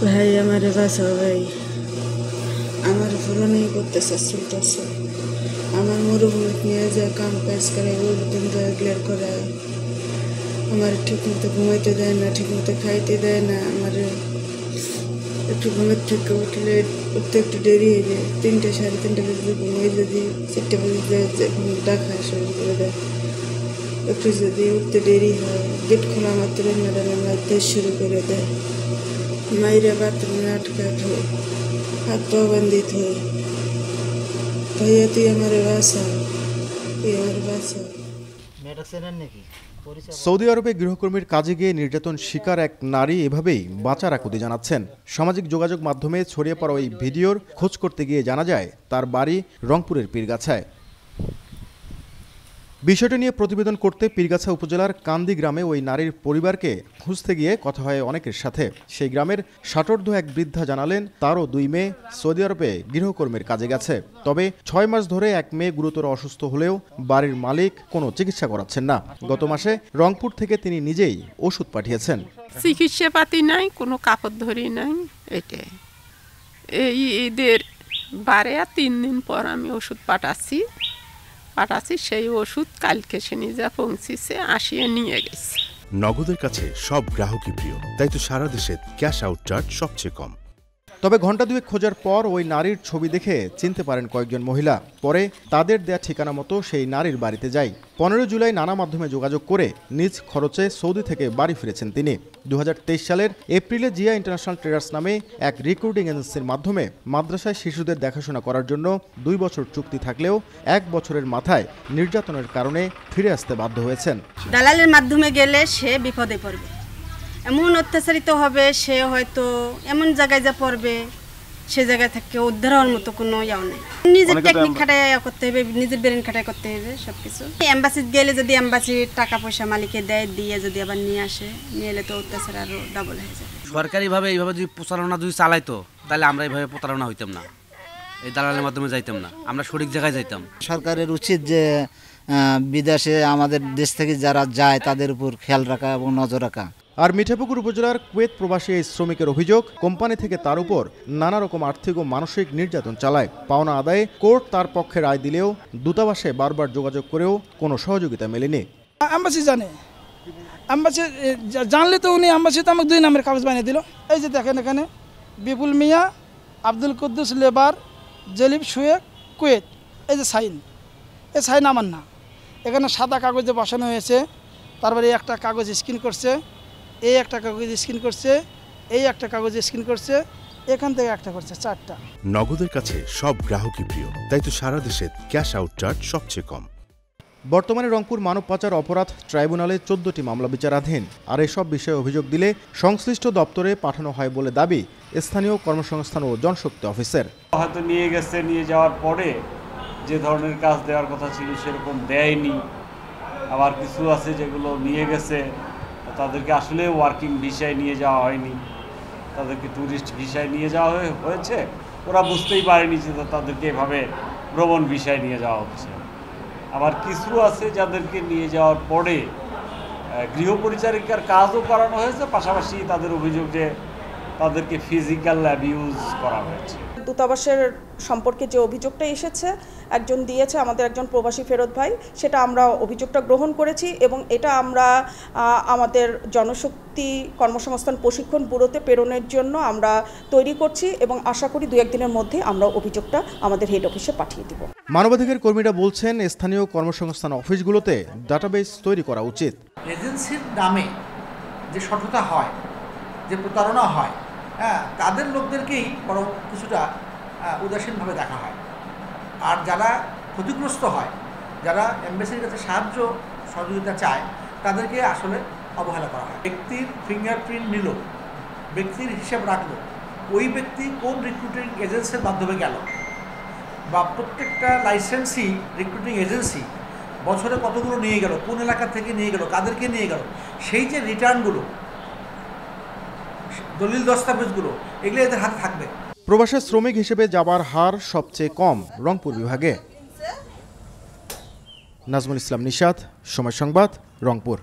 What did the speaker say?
ভাই আমার বাসা ভাই আমার পুরনোই করতেছে চলতেছে আমার মরুভূমি নিয়ে যায় কাম কাজ করে ওর দিন ক্লিয়ার করে আমার ঠিকমতো ঘুমাইতে দেয় না ঠিকমতো খাইতে দেয় না আমার একটু ঘুমের থেকে উঠতে একটু দেরি হয়ে যায় 3টে সাড়ে 3টে বাজে ঘুমাই যদি 4টে বাজে ডাকা শুরু করে দেয় একটু যদি উঠতে দেরি হয় গেট খোলা মাত্র ম্যাডাম মারতে শুরু করে দেয় মাইরে বাথরুমে আটকাট হয় হাত পা বান্ধিত হয় ভাইয়া তুই আমার বাসা সৌদি আরবে গৃহকর্মীর কাজে গিয়ে নির্যাতন শিকার এক নারী এভাবেই বাঁচার আকুতি জানাচ্ছেন। সামাজিক যোগাযোগ মাধ্যমে ছড়িয়ে পড়া ওই ভিডিওর খোঁজ করতে গিয়ে জানা যায় তার বাড়ি রংপুরের পীরগাছায়। বিষয়টি নিয়ে প্রতিবেদন করতে পীরগাছা উপজেলার কান্দি গ্রামে ওই নারীর পরিবারকে খুঁজতে গিয়ে কথা হয় অনেকের সাথে। সেই গ্রামের ষাটোর্ধ্ব এক বৃদ্ধা জানালেন তারও 2 মেয়ে সৌদি আরবে গৃহকর্মীর কাজে গেছে। তবে 6 মাস ধরে এক মেয়ে গুরুতর অসুস্থ হলেও বাড়ির মালিক কোনো চিকিৎসা করাচ্ছেন না। গত মাসে রংপুর থেকে তিনি নিজেই ওষুধ পাঠিয়েছেন। চিকিৎসা পাতি নাই, কোনো কাপড় ধরি নাই। এটাই এই ঈদের 3 দিন পর আমি ওষুধ পাঠাচ্ছি সেই ওষুধ কালকে সে নিজে পৌঁছিছে, আসিয়ে নিয়ে গেছে। নগদের কাছে সব গ্রাহকই প্রিয়, তাই তো সারা দেশে ক্যাশ আউট চার্জ সবচেয়ে কম। তবে ঘণ্টা 2 খোঁজার পর ওই নারীর ছবি দেখে চিনতে পারেন কয়েকজন মহিলা। পরে তাদের দেয়া ঠিকানা মতো সেই নারীর বাড়িতে যায়। 15 জুলাই নানা মাধ্যমে যোগাযোগ করে নিজ খরচে সৌদি থেকে বাড়ি ফিরেছেন তিনি। 2023 সালের এপ্রিলে জিয়া ইন্টারন্যাশনাল ট্রেডার্স নামে এক রিক্রুটিং এজেন্সির মাধ্যমে মাদ্রাসায় শিশুদের দেখাশোনা করার জন্য 2 বছর চুক্তি থাকলেও 1 বছরের মাথায় নির্যাতনের কারণে ফিরে আসতে বাধ্য হয়েছেন। দালালের মাধ্যমে গেলে সে বিপদে পড়বে, এমন অত্যাচারিত হবে, সে হয়তো এমন জায়গায় যা পড়বে সে জায়গা থেকে উদ্ধার হওয়ার মতো কোনো ইয়াও নেই। নিজের টেকনিক খাটায় করতে হবে, নিজের ব্রেন খাটায় করতে হবে সবকিছু। এম্বাসি গেলে যদি এম্বাসির টাকা পয়সা মালিকে দেয়, দিয়ে যদি আবার নিয়ে আসে, নিয়ে এলে তো অত্যাচার আরও ডাবল হয়ে যাবে। সরকারিভাবে এইভাবে যদি প্রচারণা যদি চালাইতো তাহলে আমরা এইভাবে প্রতারণা হইতাম না, এই দালালের মাধ্যমে যাইতাম না, আমরা সঠিক জায়গায় যাইতাম। সরকারের উচিত যে বিদেশে আমাদের দেশ থেকে যারা যায় তাদের উপর খেয়াল রাখা এবং নজর রাখা। আর মিঠাপুকুর উপজেলার কুয়েত প্রবাসী এই শ্রমিকের অভিযোগ, কোম্পানি থেকে তার উপর নানা রকম আর্থিক ও মানসিক নির্যাতন চালায়। পাওনা আদায়ে কোর্ট তার পক্ষে রায় দিলেও দূতাবাসে বারবার যোগাযোগ করেও কোনো সহযোগিতা মেলেনি। এম্বাসি জানলে তো উনি এম্বাসিতে আমাকে 2 নামের কাগজ বানিয়ে দিল। এই যে দেখেন এখানে বিপুল মিয়া, আব্দুল কুদ্দুস লেবার, জলিব শুয়েক, কুয়েত, এই যে সাইন, এই সাইন আমার না। এখানে সাদা কাগজে বসানো হয়েছে, তারপরে একটা কাগজ স্ক্রিন করছে, এই একটা কাগজ স্ক্রিন করছে, এই একটা কাগজ স্ক্রিন করছে, এখান থেকে একটা করছে, 4টা। নগদের কাছে সব গ্রাহকই প্রিয়, তাই তো সারা দেশে ক্যাশ আউট চার্জ সবচেয়ে কম। বর্তমানে রংপুর মানব পাচার অপরাধ ট্রাইব্যুনালে 14টি মামলা বিচারাধীন। আর এসব বিষয়ে অভিযোগ দিলে সংশ্লিষ্ট দপ্তরে পাঠানো হয় বলে দাবি স্থানীয় কর্মসংস্থান ও জনশক্তি অফিসের। হয়তো নিয়ে যাওয়ার পরে যে ধরনের কাজ দেওয়ার কথা ছিল সেরকম দেয়নি। আবার কিছু আছে যেগুলো নিয়ে গেছে তাদেরকে আসলে ওয়ার্কিং ভিসায় নিয়ে যাওয়া হয়নি, তাদেরকে ট্যুরিস্ট ভিসায় নিয়ে যাওয়া হয়েছে। ওরা বুঝতেই পারেনি যে তাদেরকে এভাবে ভ্রমণ ভিসায় নিয়ে যাওয়া হচ্ছে। আবার কিছু আছে যাদেরকে নিয়ে যাওয়ার পরে গৃহ পরিচারিকার কাজও করানো হয়েছে, পাশাপাশি তাদের অভিযোগ যে তাদেরকে ফিজিক্যাল অ্যাবিউজ করা হয়েছে। দূতাবাসের সম্পর্কে যে অভিযোগটা এসেছে একজন দিয়েছে, আমাদের একজন প্রবাসী ফেরত ভাই, সেটা আমরা অভিযোগটা গ্রহণ করেছি এবং এটা আমরা আমাদের জনশক্তি কর্মসংস্থান প্রশিক্ষণ ব্যুরোতে প্রেরণের জন্য আমরা তৈরি করছি এবং আশা করি 2-1 দিনের মধ্যে আমরা অভিযোগটা আমাদের হেড অফিসে পাঠিয়ে দেব। মানবাধিকার কর্মীরা বলছেন স্থানীয় কর্মসংস্থান অফিসগুলোতে ডাটাবেস তৈরি করা উচিত। এজেন্সির নামে যে সততা হয়, যে প্রতারণা হয়, তাদের লোকদেরকেই বরং কিছুটা উদাসীনভাবে দেখা হয়। আর যারা ক্ষতিগ্রস্ত হয়, যারা এমবেসির কাছে সাহায্য সহযোগিতা চায়, তাদেরকে আসলে অবহেলা করা হয়। ব্যক্তির ফিঙ্গারপ্রিন্ট নিল, ব্যক্তির হিসাব রাখলো, ওই ব্যক্তি কোন রিক্রুটিং এজেন্সির মাধ্যমে গেল, বা প্রত্যেকটা লাইসেন্সি রিক্রুটিং এজেন্সি বছরে কতগুলো নিয়ে গেল, কোন এলাকা থেকে নিয়ে গেল, কাদেরকে নিয়ে গেল, সেই যে রিটার্নগুলো, দলিল দস্তাবেজগুলো, এগুলো এদের হাতে থাকবে। প্রবাসী শ্রমিক হিসেবে যাবার হার সবচেয়ে কম রংপুর বিভাগে। নাজমুল ইসলাম নিশাত, সময় সংবাদ, রংপুর।